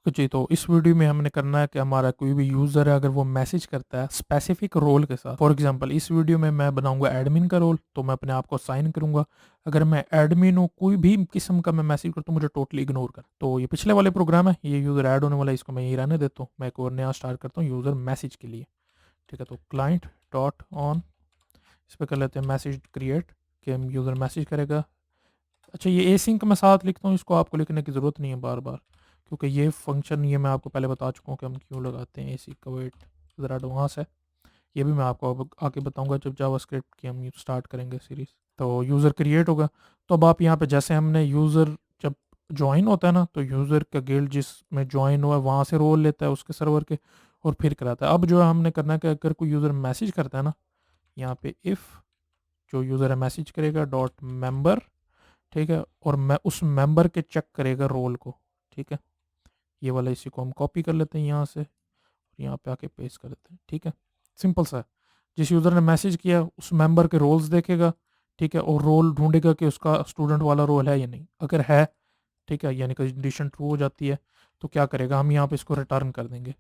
जी, तो इस वीडियो में हमने करना है कि हमारा कोई भी यूज़र है अगर वो मैसेज करता है स्पेसिफिक रोल के साथ। फॉर एग्जांपल इस वीडियो में मैं बनाऊँगा एडमिन का रोल, तो मैं अपने आप को असाइन करूँगा। अगर मैं एडमिन हूँ, कोई भी किस्म का मैं मैसेज करता हूँ, मुझे टोटली इग्नोर कर। तो ये पिछले वाले प्रोग्राम है, ये यूज़र ऐड होने वाला है, इसको मैं यहीं रहने देता हूँ। मैं एक और नया स्टार्ट करता हूँ यूज़र मैसेज के लिए। ठीक है, तो क्लाइंट डॉट ऑन, इस पे कर लेते हैं मैसेज क्रिएट, कि हम यूज़र मैसेज करेगा। अच्छा, ये एसिंक मैं साथ लिखता हूँ, इसको आपको लिखने की ज़रूरत नहीं है बार-बार, क्योंकि ये फंक्शन ये मैं आपको पहले बता चुका हूँ कि हम क्यों लगाते हैं। एसिंक का वेट ज़रा एडवांस है, ये भी मैं आपको अब आगे बताऊँगा जब जावास्क्रिप्ट की हम स्टार्ट करेंगे सीरीज़। तो यूज़र क्रिएट होगा, तो अब आप यहाँ पे जैसे हमने यूज़र जब जॉइन होता है ना, तो यूज़र का गिल्ड जिसमें जॉइन हुआ है वहाँ से रोल लेता है उसके सर्वर के और फिर कराता है। अब जो हमने करना है कि अगर कोई यूज़र मैसेज करता है ना, यहाँ पे इफ़ जो यूज़र है मैसेज करेगा डॉट मेंबर, ठीक है, और मैं उस मेंबर के चेक करेगा रोल को। ठीक है, ये वाला इसी को हम कॉपी कर लेते हैं यहाँ से और यहाँ पे आके पेस्ट कर देते हैं। ठीक है, सिंपल सा है। जिस यूज़र ने मैसेज किया उस मेंबर के रोल्स देखेगा, ठीक है, और रोल ढूंढेगा कि उसका स्टूडेंट वाला रोल है या नहीं। अगर है, ठीक है, यानी कंडीशन ट्रू हो जाती है, तो क्या करेगा, हम यहाँ पे इसको रिटर्न कर देंगे।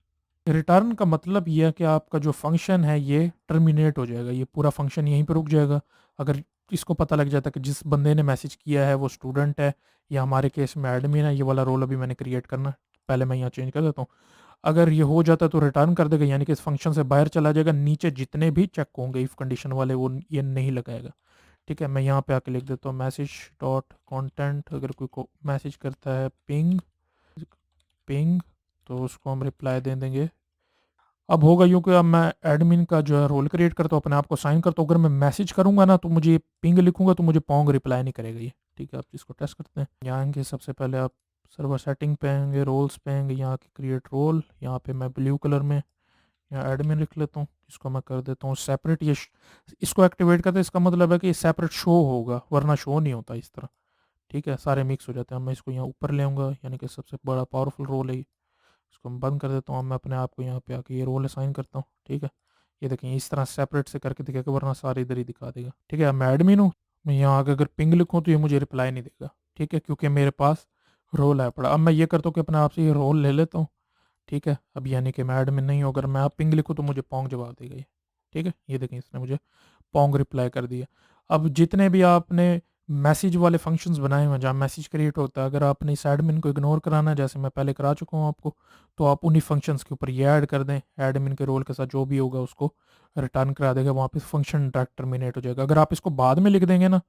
रिटर्न का मतलब ये है कि आपका जो फंक्शन है ये टर्मिनेट हो जाएगा, ये पूरा फंक्शन यहीं पे रुक जाएगा। अगर इसको पता लग जाता है कि जिस बंदे ने मैसेज किया है वो स्टूडेंट है या हमारे केस में एडमिन है, ये वाला रोल अभी मैंने क्रिएट करना है, पहले मैं यहाँ चेंज कर देता हूँ। अगर ये हो जाता है तो रिटर्न कर देगा, यानी कि इस फंक्शन से बाहर चला जाएगा। नीचे जितने भी चेक होंगे इफ़ कंडीशन वाले वो ये नहीं लगाएगा। ठीक है, मैं यहाँ पे आके लिख देता हूँ मैसेज डॉट कॉन्टेंट। अगर कोई मैसेज करता है पिंग पिंग, तो उसको हम रिप्लाई दे देंगे। अब होगा यूँ कि अब मैं एडमिन का जो है रोल क्रिएट करता हूँ, अपने आप को साइन करता हूँ। अगर मैं मैसेज करूँगा ना तो मुझे पिंग लिखूँगा तो मुझे पोंग रिप्लाई नहीं करेगा ये। ठीक है, आप इसको टेस्ट करते हैं। यहाँ आएँगे, सबसे पहले आप सर्वर सेटिंग पे आएँगे, रोल्स पे आएँगे, यहाँ के क्रिएट रोल, यहाँ पे मैं ब्लू कलर में यहाँ एडमिन लिख लेता हूँ। इसको मैं कर देता हूँ सेपरेट। इसको एक्टिवेट करते हैं, इसका मतलब है कि ये सेपरेट शो होगा, वरना शो नहीं होता इस तरह। ठीक है, सारे मिक्स हो जाते हैं। मैं इसको यहाँ ऊपर ले आऊँगा, यानी कि सबसे बड़ा पावरफुल रोल है ये। इसको मैं बंद कर देता हूँ। अब मैं अपने आप को यहाँ पे आके ये रोल असाइन करता हूँ। ठीक है, ये देखें इस तरह सेपरेट से करके दिखेगा, वरना सारे इधर ही दिखा देगा। ठीक है, अब मैं एडमिन हूँ, मैं यहाँ आके अगर पिंग लिखूँ तो ये मुझे रिप्लाई नहीं देगा। ठीक है, क्योंकि मेरे पास रोल है पड़ा। अब मैं ये करता हूँ कि अपने आप से ये रोल ले लेता हूँ। ठीक है, अब यानी कि मैं एडमिन नहीं हूँ, अगर मैं आप पिंग लिखूँ तो मुझे पोंग जवाब देगा ये। ठीक है, ये देखें इसने मुझे पोंग रिप्लाई कर दिया। अब जितने भी आपने मैसेज वाले फंक्शंस बनाए हुए हैं जहाँ मैसेज क्रिएट होता है, अगर आपने इस एडमिन को इग्नोर कराना है, जैसे मैं पहले करा चुका हूँ आपको, तो आप उन्हीं फंक्शंस के ऊपर ये ऐड कर दें। एडमिन के रोल के साथ जो भी होगा उसको रिटर्न करा देगा, वहाँ पे फंक्शन डायरेक्ट टर्मिनेट हो जाएगा। अगर आप इसको बाद में लिख देंगे ना,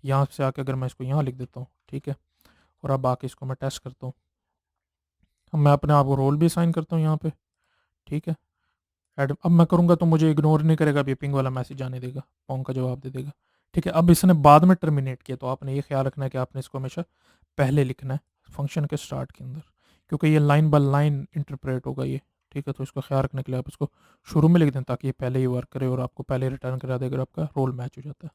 यहाँ से आके अगर मैं इसको यहाँ लिख देता हूँ, ठीक है, और अब आके इसको मैं टेस्ट करता हूँ। अब मैं अपने आप को रोल भी साइन करता हूँ यहाँ पे। ठीक है, ऐड अब मैं करूँगा तो मुझे इग्नोर नहीं करेगा, अभी पिंग वाला मैसेज आने देगा, पोंग का जवाब दे देगा। ठीक है, अब इसने बाद में टर्मिनेट किया, तो आपने ये ख्याल रखना है कि आपने इसको हमेशा पहले लिखना है फंक्शन के स्टार्ट के अंदर, क्योंकि ये लाइन बाय लाइन इंटरप्रेट होगा ये। ठीक है, तो इसको ख्याल रखने के लिए आप इसको शुरू में लिख दें ताकि ये पहले ही वर्क करे और आपको पहले रिटर्न करा दे अगर आपका रोल मैच हो जाता है।